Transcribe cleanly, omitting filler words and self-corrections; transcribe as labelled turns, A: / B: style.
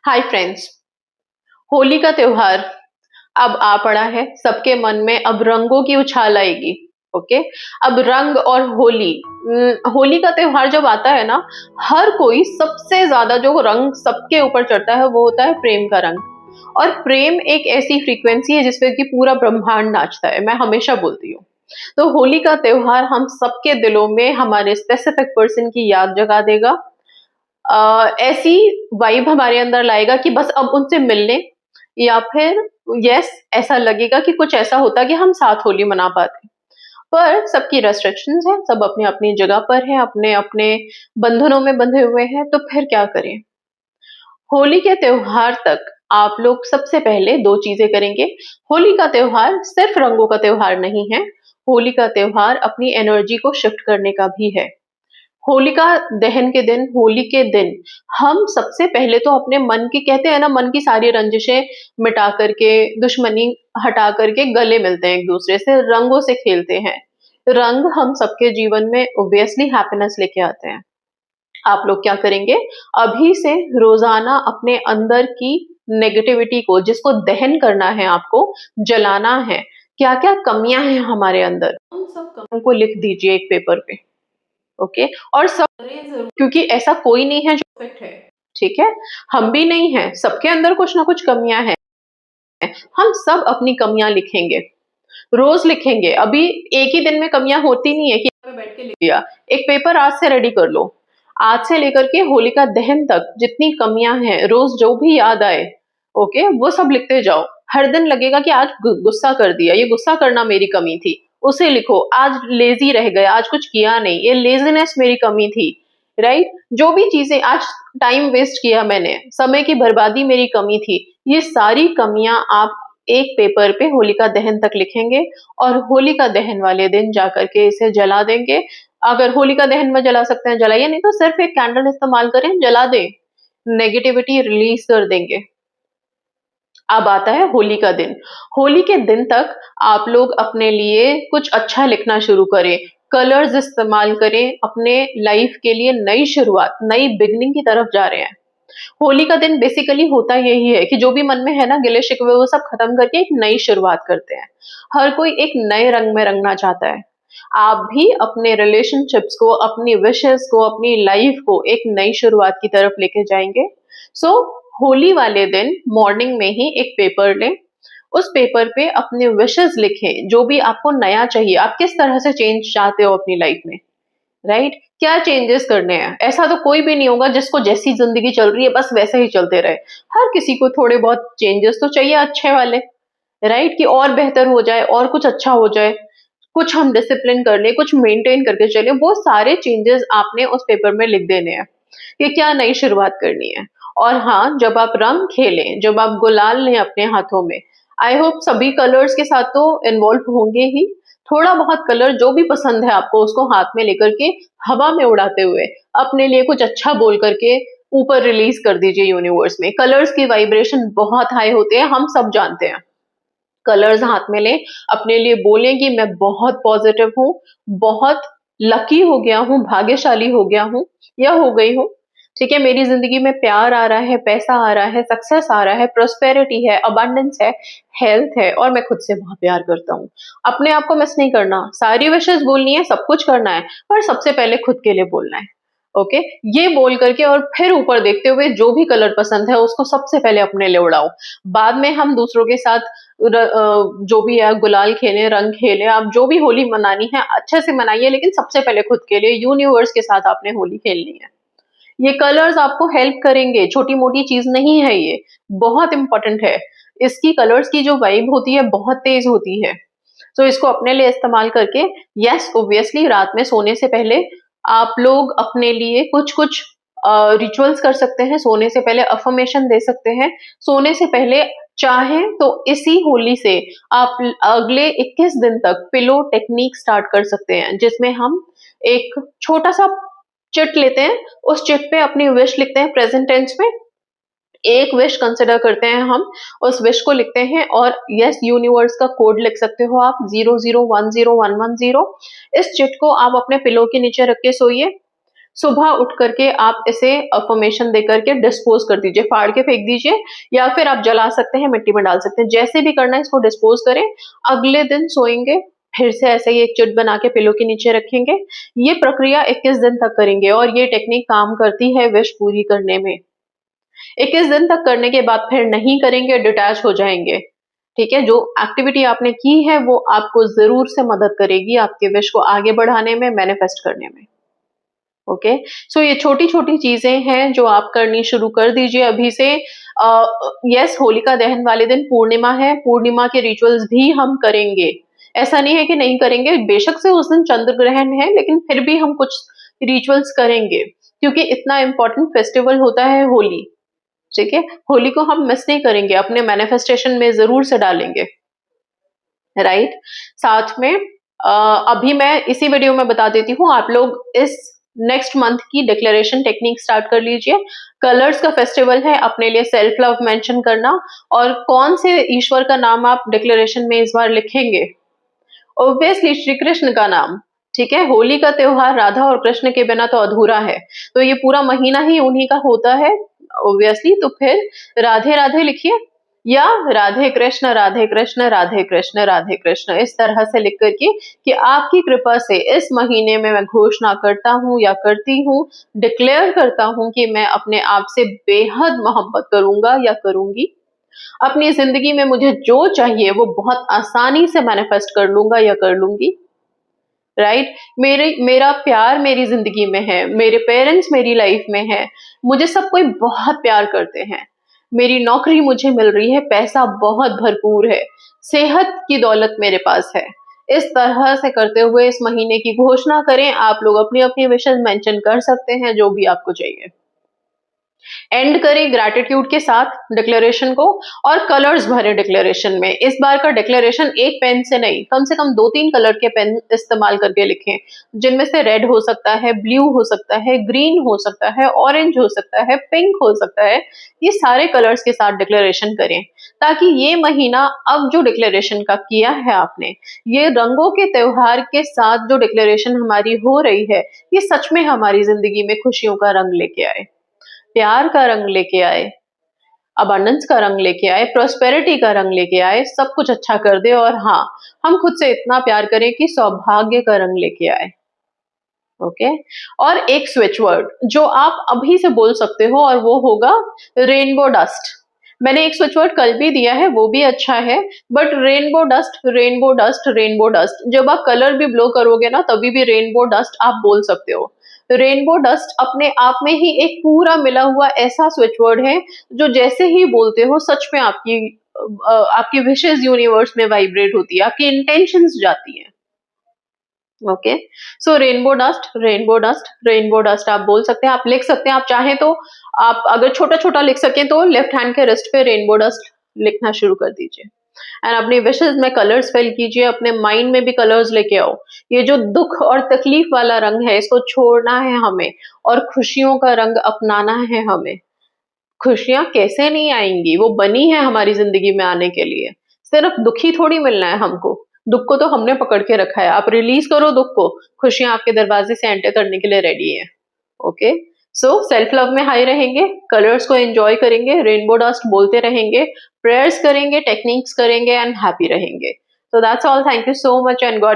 A: Hi friends. Holi का त्योहार अब आ पड़ा है सबके मन में। अब रंगों की उछाल आएगी। ओके। अब रंग और होली, होली का त्योहार जब आता है ना, हर कोई सबसे ज्यादा जो रंग सबके ऊपर चढ़ता है वो होता है प्रेम का रंग। और प्रेम एक ऐसी फ्रीक्वेंसी है जिसपे कि पूरा ब्रह्मांड नाचता है, मैं हमेशा बोलती हूँ। तो होली का त्योहार हम सबके दिलों में हमारे स्पेसिफिक पर्सन की याद जगा देगा। ऐसी वाइब हमारे अंदर लाएगा कि बस अब उनसे मिलने, या फिर यस, ऐसा लगेगा कि कुछ ऐसा होता कि हम साथ होली मना पाते। पर सबकी रेस्ट्रिक्शंस हैं, सब अपनी अपनी जगह पर हैं, अपने अपने बंधनों में बंधे हुए हैं, तो फिर क्या करें। होली के त्योहार तक आप लोग सबसे पहले दो चीजें करेंगे। होली का त्योहार सिर्फ रंगों का त्योहार नहीं है, होली का त्योहार अपनी एनर्जी को शिफ्ट करने का भी है। होलिका दहन के दिन, होली के दिन हम सबसे पहले तो अपने मन की, कहते हैं ना, मन की सारी रंजिशें मिटा करके, दुश्मनी हटा करके गले मिलते हैं एक दूसरे से, रंगों से खेलते हैं। रंग हम सबके जीवन में ऑब्वियसली हैप्पीनेस लेके आते हैं। आप लोग क्या करेंगे, अभी से रोजाना अपने अंदर की नेगेटिविटी को, जिसको दहन करना है, आपको जलाना है, क्या क्या कमियां हैं हमारे अंदर, उन सब कमियों को लिख दीजिए एक पेपर पे। ओके। और सब करें जरूर, क्योंकि ऐसा कोई नहीं है जो परफेक्ट है। ठीक है, हम भी नहीं है, सबके अंदर कुछ ना कुछ कमियां हैं। हम सब अपनी कमियां लिखेंगे, रोज लिखेंगे। अभी एक ही दिन में कमियां होती नहीं है कि मैं बैठ के लिख दिया। एक पेपर आज से रेडी कर लो, आज से लेकर के होलिका दहन तक जितनी कमियां हैं, रोज जो भी याद आए, ओके, वो सब लिखते जाओ। हर दिन लगेगा कि आज गुस्सा कर दिया, ये गुस्सा करना मेरी कमी थी, उसे लिखो। आज लेजी रह गए, आज कुछ किया नहीं, ये लेजीनेस मेरी कमी थी। राइट, जो भी चीजें, आज टाइम वेस्ट किया मैंने, समय की बर्बादी मेरी कमी थी, ये सारी कमियां आप एक पेपर पे होलिका दहन तक लिखेंगे। और होलिका दहन वाले दिन जाकर के इसे जला देंगे। अगर होलिका दहन में जला सकते हैं जलाइए, नहीं तो सिर्फ एक कैंडल इस्तेमाल करें, जला दें, नेगेटिविटी रिलीज कर देंगे। अब आता है होली का दिन। होली के दिन तक आप लोग अपने लिए कुछ अच्छा लिखना शुरू करें, कलर्स इस्तेमाल करें, अपने लाइफ के लिए नई शुरुआत, नई बिगनिंग की तरफ जा रहे हैं। होली का दिन बेसिकली होता यही है कि जो भी मन में है ना, गिले शिकवे, वो सब खत्म करके एक नई शुरुआत करते हैं। हर कोई एक नए रंग में रंगना चाहता है। आप भी अपने रिलेशनशिप्स को, अपनी विशेस को, अपनी लाइफ को एक नई शुरुआत की तरफ लेके जाएंगे। सो होली वाले दिन मॉर्निंग में ही एक पेपर लें, उस पेपर पे अपने विशेस लिखें, जो भी आपको नया चाहिए, आप किस तरह से चेंज चाहते हो अपनी लाइफ में। राइट, क्या चेंजेस करने हैं। ऐसा तो कोई भी नहीं होगा जिसको जैसी जिंदगी चल रही है बस वैसे ही चलते रहे। हर किसी को थोड़े बहुत चेंजेस तो चाहिए, अच्छे वाले। राइट, कि और बेहतर हो जाए, और कुछ अच्छा हो जाए, कुछ हम डिसिप्लिन कर ले, कुछ मेंटेन करके चले। वो सारे चेंजेस आपने उस पेपर में लिख देने हैं कि क्या नई शुरुआत करनी है। और हाँ, जब आप रंग खेलें, जब आप गुलाल लें अपने हाथों में, आई होप सभी कलर्स के साथ तो इन्वॉल्व होंगे ही। थोड़ा बहुत कलर जो भी पसंद है आपको, उसको हाथ में लेकर के हवा में उड़ाते हुए अपने लिए कुछ अच्छा बोल करके ऊपर रिलीज कर दीजिए यूनिवर्स में। कलर्स की वाइब्रेशन बहुत हाई होते हैं, हम सब जानते हैं। कलर्स हाथ में लें, अपने लिए बोलें कि मैं बहुत पॉजिटिव हूँ, बहुत लकी हो गया हूँ, भाग्यशाली हो गया हूँ या हो गई हूँ। ठीक है, मेरी जिंदगी में प्यार आ रहा है, पैसा आ रहा है, सक्सेस आ रहा है, प्रोस्पेरिटी है, अबंडेंस है, हेल्थ है, और मैं खुद से बहुत प्यार करता हूँ। अपने आप को मिस नहीं करना, सारी विशेष बोलनी है, सब कुछ करना है, पर सबसे पहले खुद के लिए बोलना है। ओके, ये बोल करके और फिर ऊपर देखते हुए जो भी कलर पसंद है उसको सबसे पहले अपने लिए उड़ाओ। बाद में हम दूसरों के साथ जो भी है, गुलाल खेलें, रंग खेलें, आप जो भी होली मनानी है अच्छे से मनाइए, लेकिन सबसे पहले खुद के लिए, यूनिवर्स के साथ आपने होली खेलनी है। ये कलर्स आपको हेल्प करेंगे, छोटी मोटी चीज नहीं है ये, बहुत इंपॉर्टेंट है। इसकी, कलर्स की जो वाइब होती है बहुत तेज होती है। तो इसको अपने लिए इस्तेमाल करके, यस ऑब्वियसली, रात में सोने से पहले आप लोग अपने लिए कुछ कुछ रिचुअल्स कर सकते हैं। सोने से पहले अफर्मेशन दे सकते हैं। सोने से पहले चाहें तो इसी होली से आप अगले 21 दिन तक पिलो टेक्निक स्टार्ट कर सकते हैं, जिसमें हम एक छोटा सा चिट लेते हैं, उस चिट पे अपनी विश लिखते हैं प्रेजेंट टेंस में। एक विश कंसिडर करते हैं हम, उस विश को लिखते हैं, और यस, यूनिवर्स का कोड लिख सकते हो आप, 00101110। इस चिट को आप अपने पिलो के नीचे रख के सोइए। सुबह उठ करके आप इसे अफर्मेशन दे करके डिस्पोज कर दीजिए, फाड़ के फेंक दीजिए, या फिर आप जला सकते हैं, मिट्टी में डाल सकते हैं, जैसे भी करना है इसको डिस्पोज करें। अगले दिन सोएंगे, फिर से ऐसे ही एक चिट बना के पिलो के नीचे रखेंगे। ये प्रक्रिया 21 दिन तक करेंगे और ये टेक्निक काम करती है विश पूरी करने में। 21 दिन तक करने के बाद फिर नहीं करेंगे, डिटैच हो जाएंगे। ठीक है, जो एक्टिविटी आपने की है वो आपको जरूर से मदद करेगी आपके विश को आगे बढ़ाने में, मैनिफेस्ट करने में। ओके, सो ये छोटी छोटी चीजें हैं जो आप करनी शुरू कर दीजिए अभी से। यस, होलिका दहन वाले दिन पूर्णिमा है, पूर्णिमा के रिचुअल्स भी हम करेंगे, ऐसा नहीं है कि नहीं करेंगे। बेशक से उस दिन चंद्र ग्रहण है, लेकिन फिर भी हम कुछ रिचुअल्स करेंगे, क्योंकि इतना इंपॉर्टेंट फेस्टिवल होता है होली। ठीक है, होली को हम मिस नहीं करेंगे, अपने मैनिफेस्टेशन में जरूर से डालेंगे, राइट। साथ में अभी मैं इसी वीडियो में बता देती हूँ, आप लोग इस नेक्स्ट मंथ की डिक्लेरेशन टेक्निक स्टार्ट कर लीजिए। कलर्स का फेस्टिवल है, अपने लिए सेल्फ लव मेंशन करना, और कौन से ईश्वर का नाम आप डिक्लेरेशन में इस बार लिखेंगे? ऑब्वियसली श्री कृष्ण का नाम। ठीक है, होली का त्योहार राधा और कृष्ण के बिना तो अधूरा है, तो ये पूरा महीना ही उन्हीं का होता है ऑब्वियसली। तो फिर राधे राधे लिखिए, या राधे कृष्ण राधे कृष्ण राधे कृष्ण राधे कृष्ण, इस तरह से लिख करके कि आपकी कृपा से इस महीने में मैं घोषणा करता हूँ या करती हूँ, डिक्लेयर करता हूँ कि मैं अपने आप से बेहद मोहब्बत करूंगा या करूंगी। अपनी जिंदगी में मुझे जो चाहिए वो बहुत आसानी से मैनिफेस्ट कर लूंगा या कर लूंगी, राइट। मेरा प्यार मेरी जिंदगी में है, मेरे पेरेंट्स मेरी लाइफ में है, मुझे सब कोई बहुत प्यार करते हैं, मेरी नौकरी मुझे मिल रही है, पैसा बहुत भरपूर है, सेहत की दौलत मेरे पास है। इस तरह से करते हुए इस महीने की घोषणा करें। आप लोग अपनी अपनी विशेष मेंशन कर सकते हैं, जो भी आपको चाहिए। एंड करें ग्रैटिट्यूड के साथ डिक्लेरेशन को, और कलर्स भरे डिक्लेरेशन में। इस बार का डिक्लेरेशन एक पेन से नहीं, कम से कम 2-3 कलर के पेन इस्तेमाल करके लिखें, जिनमें से रेड हो सकता है, ब्लू हो सकता है, ग्रीन हो सकता है, ऑरेंज हो सकता है, पिंक हो सकता है। ये सारे कलर्स के साथ डिक्लेरेशन करें, ताकि ये महीना अब जो डिक्लेरेशन का किया है आपने, ये रंगों के त्योहार के साथ जो डिक्लेरेशन हमारी हो रही है, ये सच में हमारी जिंदगी में खुशियों का रंग लेके आए, प्यार का रंग लेके आए, अबंडेंस का रंग लेके आए, प्रोस्पेरिटी का रंग लेके आए, सब कुछ अच्छा कर दे। और हाँ, हम खुद से इतना प्यार करें कि सौभाग्य का रंग लेके आए। ओके, और एक स्विच वर्ड जो आप अभी से बोल सकते हो, और वो होगा रेनबो डस्ट। मैंने एक स्विच वर्ड कल भी दिया है, वो भी अच्छा है, but rainbow dust, rainbow dust, rainbow dust, जब आप कलर भी ब्लो करोगे ना, तभी भी रेनबो डस्ट आप बोल सकते हो। रेनबो डस्ट अपने आप में ही एक पूरा मिला हुआ ऐसा स्विच वर्ड है, जो जैसे ही बोलते हो सच में आपकी विशेष यूनिवर्स में वाइब्रेट होती है, आपकी इंटेंशंस जाती हैं। Okay, so rainbow dust, rainbow dust, rainbow dust आप बोल सकते हैं, आप लिख सकते हैं। आप चाहें तो आप अगर छोटा छोटा लिख सकें तो लेफ्ट हैंड के रिस्ट पे रेनबो डस्ट लिखना शुरू कर दीजिए, एंड अपनी विशेस में कलर्स फिल कीजिए, अपने माइंड में भी कलर्स लेके आओ। ये जो दुख और तकलीफ वाला रंग है, इसको छोड़ना है हमें, और खुशियों का रंग अपनाना है हमें। खुशियां कैसे नहीं आएंगी, वो बनी है हमारी जिंदगी में आने के लिए। सिर्फ दुख ही थोड़ी मिलना है हमको, दुख को तो हमने पकड़ के रखा है। आप रिलीज करो दुख को, खुशियां आपके दरवाजे से एंटर करने के लिए रेडी है। ओके, सो सेल्फ लव में हाई रहेंगे, कलर्स को एंजॉय करेंगे, रेनबो डस्ट बोलते रहेंगे, प्रेयर्स करेंगे, टेक्निक्स करेंगे, एंड हैप्पी रहेंगे। So that's all, thank you so much and God